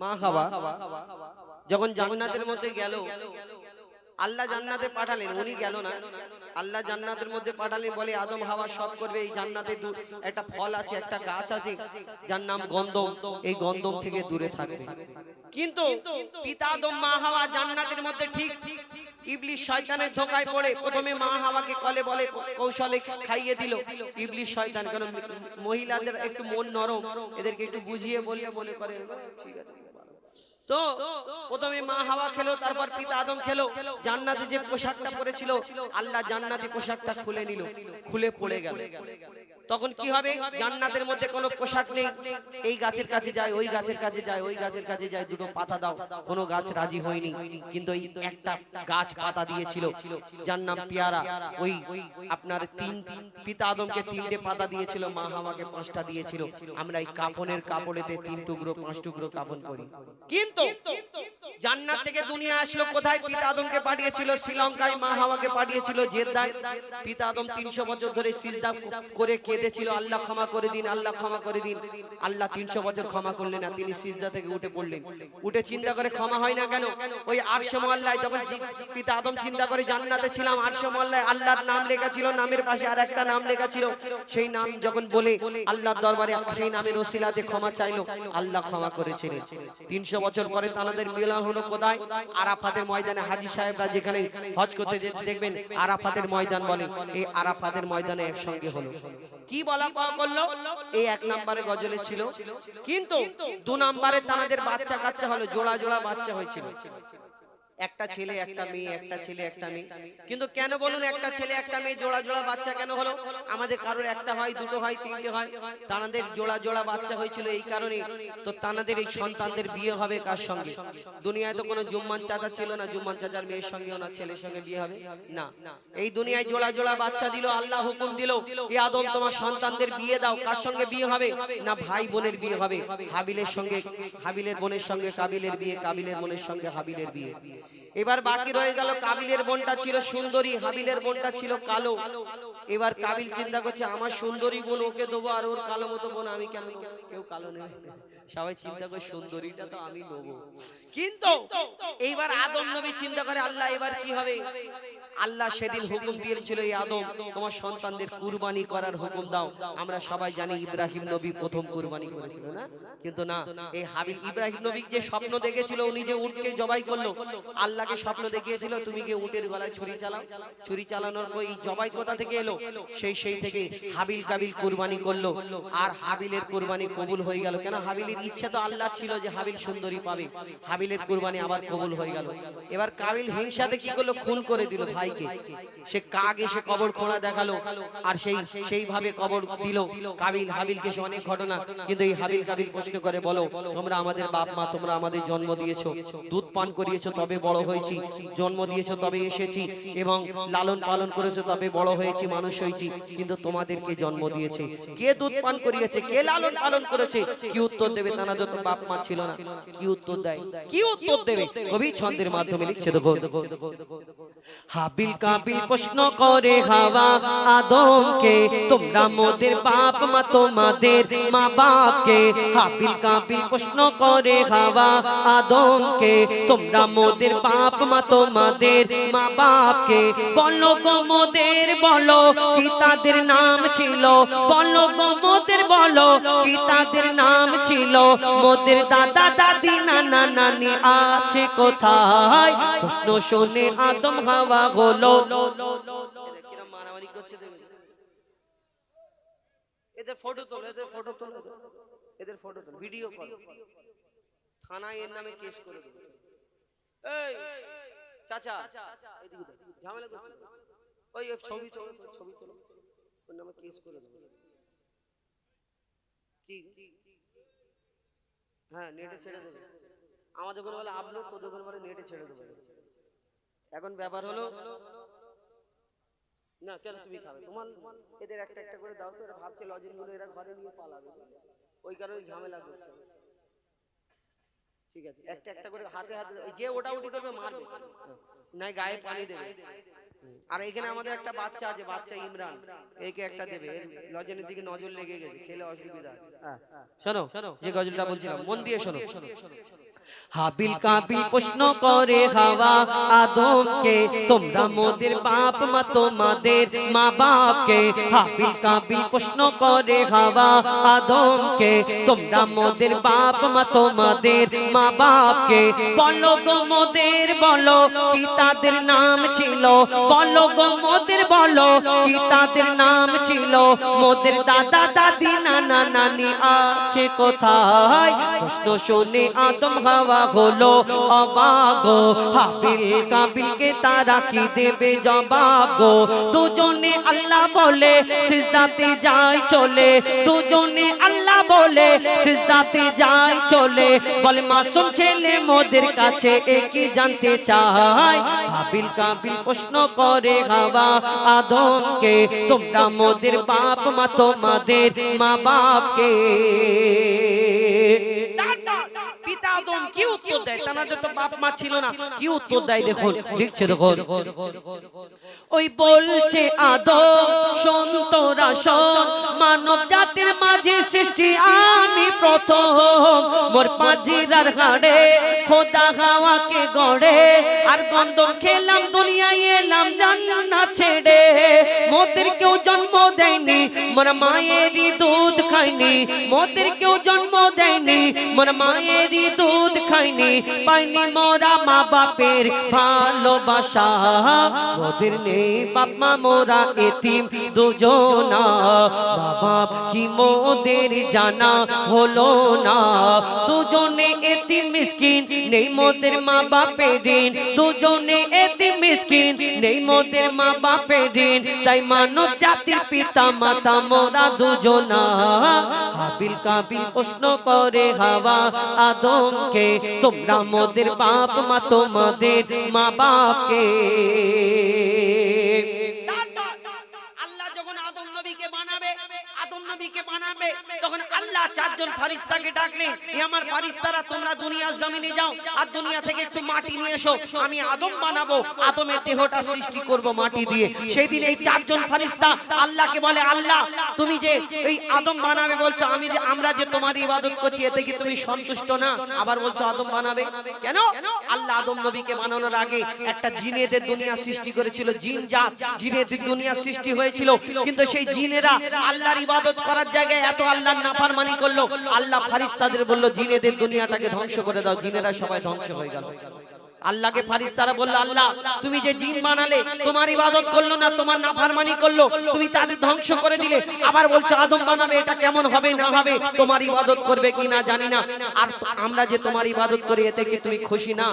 মা হাওয়া যখন জান্নাতের মধ্যে গেল, আল্লাহ জান্নাতে পাঠালেন, উনি গেল না, আল্লাহ জান্নাতের মধ্যে পাঠালেন, বলে আদম হাওয়া সব করবে। এই জান্নাতে একটা ফল আছে, একটা গাছ আছে যার নাম গন্ধম, এই গন্ধম থেকে দূরে থাকবে। কিন্তু পিতা আদম মা হাওয়া জান্নাতের মধ্যে ঠিক ইবলিস শয়তানের ধোঁকায় পড়ে প্রথমে মা হাওয়াকে কলে বলে কৌশলে খাইয়ে দিল ইবলিস শয়তান। কারণ মহিলাদের একটু মন নরম, এদেরকে একটু বুঝিয়ে বললে মনে করে ঠিক আছে। তো প্রথমে মা হাওয়া খেলো, তারপর পিতা আদম খেলো। জান্নাতে যে পোশাকটা পরেছিল, আল্লাহ জান্নাতি পোশাকটা খুলে নিল, খুলে পড়ে গেল। তখন কি হবে? জান্নাতের মধ্যে কোনো পোশাক নেই, এই গাছের কাছে যায়, ওই গাছের কাছে যায়, ওই গাছের কাছে যায়, দুটো পাতা দাও, কোনো গাছ রাজি হয়নি। কিন্তু এই একটা গাছ পাতা দিয়েছিল যার নাম পেয়ারা। ওই আপনার পিতা আদমকে 3টে পাতা দিয়েছিল, মা হাওয়াকে 5টা দিয়েছিল। আমরা এই কাফনের কাপড়েতে 3 টুকরো 5 টুকরো কাফন করি। কিন্তু জান্নাত থেকে দুনিয়া আসলো কোথায়? পিতা আদমকে পাঠিয়েছিল শ্রীলঙ্কায়, মা হাওয়াকে পাঠিয়েছিল জেদ্দায়। পিতা আদম 300 বছর ধরে সিজদা করে কেঁদেছিল, আল্লাহ ক্ষমা করে দিন, আল্লাহ ক্ষমা করে দিন। আল্লাহ 300 বছর ক্ষমা করলেন না, তিনি সিজদা থেকে উঠে পড়লেন। উঠে চিন্তা করে ক্ষমা হয় না কেন? ওই আরশে মহল্লায় যখন পিতা আদম চিন্তা করে জান্নাতে ছিলাম, আরশে মহল্লায় আল্লাহর নাম লেখা ছিল, নামের পাশে আরেকটা নাম লেখা ছিল। সেই নাম যখন বলে আল্লাহর দরবারে সেই নামের ওসিলাতে ক্ষমা চাইলো, আল্লাহ ক্ষমা করেছিলেন। 300 বছর পরে তাদের মিলন হলো কোথায়? আরাফাতের ময়দানে। হাজী সাহেবরা যেখানে হজ করতে যেতে দেখবেন আরাফাতের ময়দান বলে, এই আরাফাতের ময়দানে একসঙ্গে হলো। কি বলা পাওয়া করলো? এই 1 নম্বরে গজলে ছিল। কিন্তু 2 নম্বরে তাদের বাচ্চা কাচ্চা হলো, জোড়া জোড়া বাচ্চা হয়েছিল, একটা ছেলে একটা মেয়ে, একটা ছেলে একটা মেয়ে। কিন্তু কেন বলুন একটা ছেলে একটা মেয়ে জোড়া জোড়া বাচ্চা কেন হলো? আমাদের কারোর একটা হয়, দুটো হয়, 3টে হয়, তাদের জোড়া জোড়া বাচ্চা হয়েছিল এই কারণে। তো তাদের এই সন্তানদের বিয়ে হবে কার সঙ্গে? দুনিয়ায় তো কোনো জুম্মান চাচা ছিল না, জুম্মান চাচার মেয়ের সঙ্গেও না ছেলের সঙ্গে বিয়ে হবে না। এই দুনিয়ায় জোড়া জোড়া বাচ্চা দিল, আল্লাহ হুকুম দিল, এ আদম তোমার সন্তানদের বিয়ে দাও। কার সঙ্গে বিয়ে হবে? না ভাই বোনের বিয়ে হবে। হাবিলের সঙ্গে হাবিলের বোনের সঙ্গে কাবিলের বিয়ে, কাবিলের বোনের সঙ্গে হাবিলের বিয়ে। এবার বাকি রয়ে গেল কাবিলের বোনটা ছিল সুন্দরী, হাবিলের বোনটা ছিল কালো। এবার কাবিল চিন্তা করছে আমার সুন্দরী বোন ওকে দেবো, আর ওর কালো মতো বোন আমি কেন নেব? কেউ কালো নেবে, সবাই চিন্তা করে সুন্দরীটা তো আমি নেবো। কিন্তু এইবার আদম নবী চিন্তা করে আল্লাহ এবার কি হবে? আল্লাহ সেদিন হুকুম দিয়েছিল, এই আদম তোমার সন্তানদের কুরবানি করার হুকুম দাও। আমরা সবাই জানি ইব্রাহিম নবী প্রথম কুরবানি করেছিল না? কিন্তু না, এই হাবিল ইব্রাহিম নবী যে স্বপ্ন দেখেছিল, উনি যে উটকে জবাই করলো, আল্লাহকে স্বপ্ন দেখিয়েছিল তুমি গিয়ে উটের গলায় ছুরি চালাও। ছুরি চালানোর পর এই জবাই কোথা থেকে এলো? সেই থেকে হাবিল কাবিল কুরবানি করলো, আর হাবিলের কুরবানি কবুল হয়ে গেল। কেন? হাবিলের ইচ্ছা তো আল্লাহ ছিল যে হাবিল সুন্দরী পাবে, হাবিলের কুরবানি আবার কবুল হয়ে গেল। এবার কাবিল হিংসাতে কি করলো? খুন করে দিল ভাইকে। সে কাক এসে কবর খোঁড়া দেখালো, আর সেইভাবে কবর দিল কাবিল হাবিলকে। সে অনেক ঘটনা। কিন্তু এই হাবিল কাবিল প্রশ্ন করে, বলো তোমরা আমাদের বাপ মা, তোমরা আমাদের জন্ম দিয়েছো, দুধ পান করিয়েছো তবে বড় হয়েছি, জন্ম দিয়েছো তবে এসেছি, এবং লালন পালন করেছো তবে বড় হয়েছি, মানুষ হয়েছি। কিন্তু তোমাদেরকে জন্ম দিয়েছে কে? দুধ পান করিয়েছে কে? লালন পালন করেছে? কি উত্তর দেবে? তারা যত বাপ মা ছিল না, কি উত্তর দেয়? কি উত্তর দেবে? কবি ছন্দের মাধ্যমে লিখছে, দেখো হাবিল কাবিল প্রশ্ন করে হাওয়া আদমকে, তোমরা মোদের বাপ মা, তোমাদের মা বাপকে। হাবিল কাবিল প্রশ্ন করে হাওয়া আদমকে, তোমরা মোদের বাপ মা, তোমাদের মা বাপকে। বলো গো মোদের, বলো কি তাদের নাম ছিল? বলো গো মোদের, বলো কি তাদের নাম ছিল? মোদের দাদা দাদি নানা নানি আছে কোথায়? প্রশ্ন শুনে আদম হাওয়া হলো। এদের কিরম মারামারি করছে দেখুন। এদের ফটো তোলো, এদের ফটো তোলো, এদের ফটো তোলো, ভিডিও করো, থানায় এর নামে কেস করে দেবো। এই চাচা এদিকে দেখ, ঝামেলা করছিস? ওই ছবি তোলো, ছবি তোলো, ওর নামে কেস করে দেবো। কি? হ্যাঁ, নেটে ছেড়ে দেবে। আমাদের কোনো বলে আপলোড, তোদের কোনো বলে নেটে ছেড়ে দেবে। এখন ব্যাপার হলো না, কেন তুমি খাবে? তোমার এদের একটা একটা করে দাও তো, এরা ভাবছে লজিক গুলো এরা ঘরে নিয়ে পালাবে, ওই কারণে ঝামেলা করছে। ঠিক আছে, একটা একটা করে হাতে হাতে যে ওটা উঠি করবে মারবে, নাই গায়ে পানি দেবে। আর এখানে আমাদের একটা বাচ্চা আছে, বাচ্চা ইমরান, একে একটা দেবে। লজেনের দিকে নজর লেগে গেছে, খেলে অসুবিধা আছে। শোনো যে গজলটা বলছিলাম, মন দিয়ে শোনো। হাবিল কাবিল প্রশ্ন করে হাওয়া আদমকে, তোমরা মোদের বাপ মা তোমাদের মা বাপকে। হাবিল কাবিল প্রশ্ন করে হাওয়া আদমকে, তোমরা মোদের বাপ মা তোমাদের মা বাপকে। বলো গো মোদের বলো কি তাদের নাম ছিল, বলো গো মোদের বলো কি তাদের নাম ছিল। মোদের দাদা দাদি নানা নানি আছে কোথায়? প্রশ্ন শুনে আদম হাওয়া হলো অবাক গো। হাবিল কাবিলকে তারা কি দেবে জবাব গো। দুজনে আল্লাহ বলে সিজদাতে যায় চলে, দুজনে আল্লাহ বলে সিজদাতে যায় চলে। বলে মাসুম ছেলে মোদের কাছে একই জানতে চায়। হাবিল কাবিল প্রশ্ন করে হাওয়া আদমকে, তোমরা মোদের বাপ মা তোমাদের মা বাপকে। পিতা আদম কি উত্তর দেয়? তানাদের তো বাপ মা ছিল না, কি উত্তর দেয় দেখুন, লিখছে দেখুন। ওই বলছে আদম শোন তোরা শোন, মানব জাতির মাঝে সৃষ্টি আমি প্রথম। মোর পাজিরার হাড়ে খোদা হাওয়াকে গড়ে, আর গন্ধম খেলাম দুনিয়ায় এলাম জান্নাত ছেড়ে। মোদের কেউ জন্ম দেয়নি মোর মায়েরই দুধ খাইনি, মোদের কেউ জন্ম দেয়নি মোর মায়েরই দুধ খাইনি। পাইনি মোরা মা বাপের ভালোবাসা, মোদের নেই বাপ মা মোরা এতিম দুজনা। মা বাপ কি মোদের জানা হলো না, দুজনে এতিম মিসকিন নেই মোদের মা বাপের ঋণ। দুজনে এতিম মিসকিন নেই মোদের মা বাপের ঋণ। তাই মানব জাতির পিতা মাতা মোরা দুজনা। হাবিল কাবিল প্রশ্ন করে হাওয়া আদমকে, তোমরা মোদের বাপ মা তোমাদের মা বাপকে। আল্লাহ যখন আদম নবীকে বানাবে, আদম নবীকে বানাবে, তখন আল্লাহ চারজন ফেরেশতাকে ডাকলেন, এ আমার ফেরেশতারা তোমরা দুনিয়ার জমিনে যাও, আর দুনিয়া থেকে একটু মাটি নিয়ে এসো, আমি আদম বানাবো, আদমের দেহটা সৃষ্টি করব মাটি দিয়ে। সেই দিন এই চারজন ফেরেশতা আল্লাহকে বলে, আল্লাহ তুমি যে এই আদম বানাবে বলছো, আমরা যে তোমার ইবাদত করছি এতে কি তুমি সন্তুষ্ট না? আবার বলছো আদম বানাবে কেন? আল্লাহ আদম নবীকে বানানোর আগে একটা জিনেদের দুনিয়া সৃষ্টি করেছিল, জিন জাত, জিনেদের দুনিয়া সৃষ্টি হয়েছিল। কিন্তু সেই জিনেরা আল্লাহর ইবাদত করার জায়গায় এত আল্লাহর নাফরমানি করলো, আল্লাহ ফেরেশতাদের বলল জিনেদের দুনিয়াটাকে ধ্বংস করে দাও। জিনেরা সবাই ধ্বংস হয়ে গেল। আল্লাহকে ফেরেশতারা বলল, আল্লাহ তুমি যে জিন বানালে তোমার ইবাদত করলো না, তোমার নাফরমানি করলো, তুমি তাদের ধ্বংস করে দিলে। আবার বলছো আদম বানাবে, এটা কেমন হবে না হবে, তোমার ইবাদত করবে কি না জানি না, আর আমরা যে তোমার ইবাদত করি এতে কি তুমি খুশি না?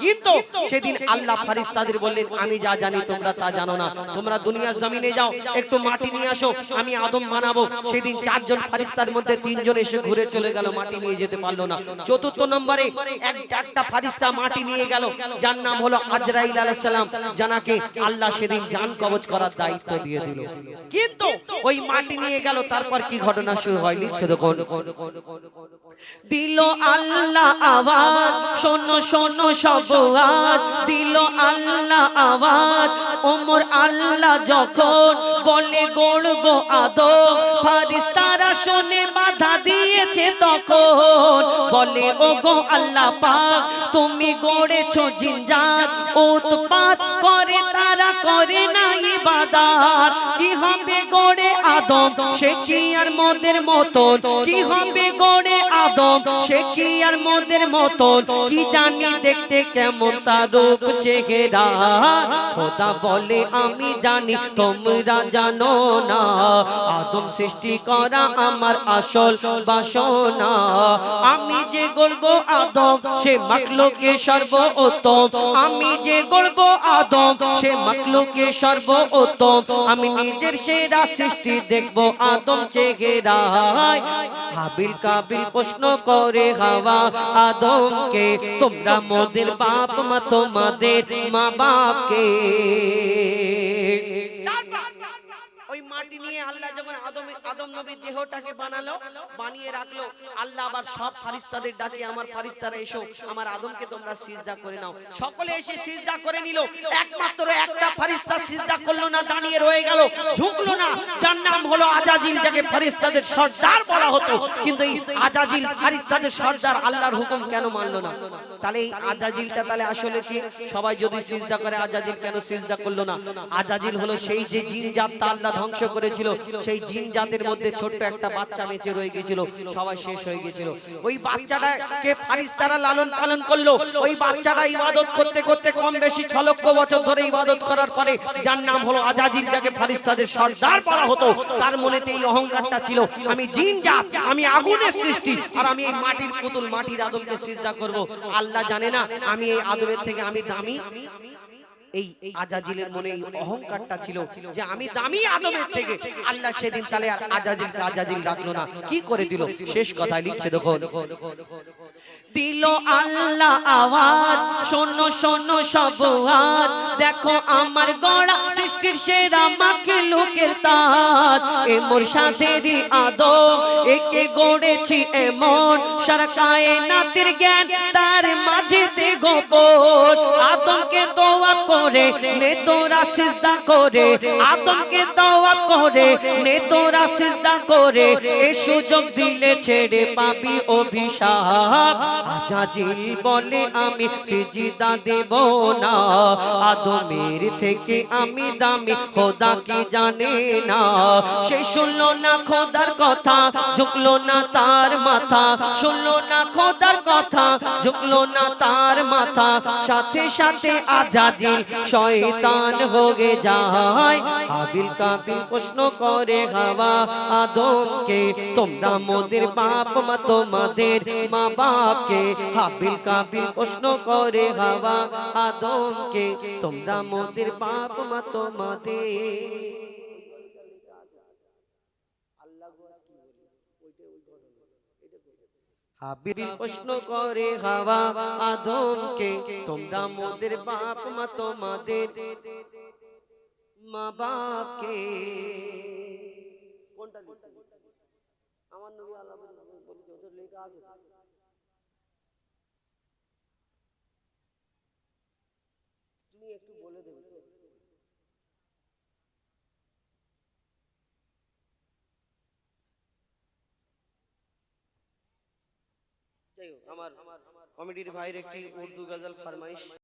কিন্তু সেদিন আল্লাহ ফেরেশতাদের বললেন, আমি যা জানি তোমরা তা জানো না, তোমরা দুনিয়ার জমিনে যাও একটু মাটি নিয়ে আসো, আমি আদম বানাবো। সেদিন চারজন ফেরেশতার মধ্যে তিনজন এসে ঘুরে চলে গেল, মাটি নিয়ে যেতে পারলো না। চতুর্থ নম্বরে একটা ফেরেশতা মাটি নিয়ে গেল, যার নাম হলো আজরাইল আলাইহিস সালাম, জানাকে আল্লাহ সেদিন জান কবজ করার দায়িত্ব দিয়ে দিল। কিন্তু ওই মাটি নিয়ে গেল, তারপর কি ঘটনা শুরু হয় লিখছে দেখুন। দিল আল্লাহ আওয়াজ, শোনো শোনো সব আওয়াজ, দিল আল্লাহ আওয়াজ। ওমর আল্লাহ যখন বলে গড়ব আদম, ফেরেশতারা শুনে বাধা দিয়েছে তখন। বলে ওগো আল্লাহ পাক তুমি গড়েছো জিনজাত, উৎপাত করে তারা করে না ইবাদত। কি হবে গড়ে আদম সে কি আর মোদের মতন, কি হবে গড়ে আদম সে কি আর মোদের মতন। কি জানি দেখতে কেমন তার রূপ চেহারা, খোদা বলে আমি জানি তোমরা জানো না। আদম সৃষ্টি করা আমার আসল বাসনা, আমি যে গড়বো আদম সে মাখলুকে সর্বোত্তম। আমি যে গড়বো আদম সে মাখলুকে সর্বোত্তম। আমি নিজের সেরা সৃষ্টি দেখবো আদম চেহারায়। হাবিল কাবিল প্রশ্ন করে হাওয়া আদমকে, তোমরা মোদের বাপ মা তোমাদের মা বাপকে। ওই মাটি নিয়ে আল্লাহ যখন আদম নবীর দেহটাকে বানালো, বানিয়ে রাখলো, আল্লাহ আবার সব ফারিস্তাদের ডাকে, আমার ফারিস্তারা এসো, আমার আদমকে তোমরা সিজদা করে নাও। সকলে এসে সিজদা করে নিল। একমাত্র একটা ফারিস্তা সিজদা করলো না, দাঁড়িয়ে রয়ে গেল, ঝুঁকলো না। যার নাম হলো আজাজিল, যাকে ফারিস্তাদের সর্দার বলা হতো। কিন্তু এই আজাজিল ফারিস্তাদের সর্দার আল্লাহর হুকুম কেন মানলো না? তাহলে এই আজাজিলটা তাহলে আসলে কি? সবাই যদি সিজদা করে, আজাজিল কেন সিজদা করলো না? আজাজিল হলো সেই যে জিন জাতটা আল্লাহ ধ্বংস করেছিল, সেই জিন জাতের মধ্যে ছোট্ট একটা বাচ্চা বেঁচে রয়ে গিয়েছিল, সবাই শেষ হয়ে গিয়েছিল। ওই বাচ্চাটাকে ফারিস্তারা লালন পালন করলো। ওই বাচ্চাটা ইবাদত করতে করতে কম বেশি 6 লক্ষ বছর ধরে ইবাদত করার পরে, যার নাম হলো আজাজিল, যাকে ফারিস্তাদের সর্দার বলা হতো, তার মনেতে এই অহংকারটা ছিল, আমি জিন জাত, আমি আগুনের সৃষ্টি, আর আমি এই মাটির পুতুল, মাটির আদমকে সিজদা করব। আল্লাহ জানে না আমি এই আদমের থেকে আমি দামি? এই আজাজিলের মনে এই অহংকারটা ছিল যে আমি দামি আদমের থেকে। আল্লাহ সেদিন তাহলে আর আজাজিলকে আজাজিল রাখলো না, কি করে দিল? শেষ কথা লিখছে, দেখো, দিল আল্লাহ আওয়াজ, শোনো শোনো সব হাত, দেখো আমার গড়া সৃষ্টির সেরা মাখলুকের তাজ, এ মোর সাথেরই আদম, একে গড়েছি এমন, সারা কায়নাতের জ্ঞান তার মাঝেতে গোপন। আদমকে দোয়া করে নে তোরা সিজদা করে, আদমকে দোয়া করে নে তোরা সিজদা করে, এ সুযোগ দিলে ছেড়ে পাবি অভিশাপ। আজাজিল বলে আমি সিজদা দেব না, আদমের থেকে আমি দামি খোদা কি জানে না। সে শুনলো না খোদার কথা, ঝুঁকলো না তার মাথা, শুনলো না খোদার কথা, ঝুঁকলো না তার মাথা। সাথে সাথে আজাজিল শয়তান হয়ে যায়। হাবিল কাবিল প্রশ্ন করে হাওয়া আদমকে, তোমরা মোদের বাপ মা, তোমাদের মা বাপকে। হাবিল কাবিল প্রশ্ন করে হাওয়া আদমকে, তোমরা মোদের বাপ মা, তোমাদের। হাবিল প্রশ্ন করে হাওয়া আদমকে, তোমরা মোদের বাপ মা, তোমাদের মা বাপকে। কোনটা লিখতে? আমার নবী আল্লাহ বলেছে, ওদের লেখা আছে। তুমি একটু বলে দেবে তো? যাই হোক, আমার কমিটির ভাইয়ের একটি উর্দু গজল ফরমাইশ।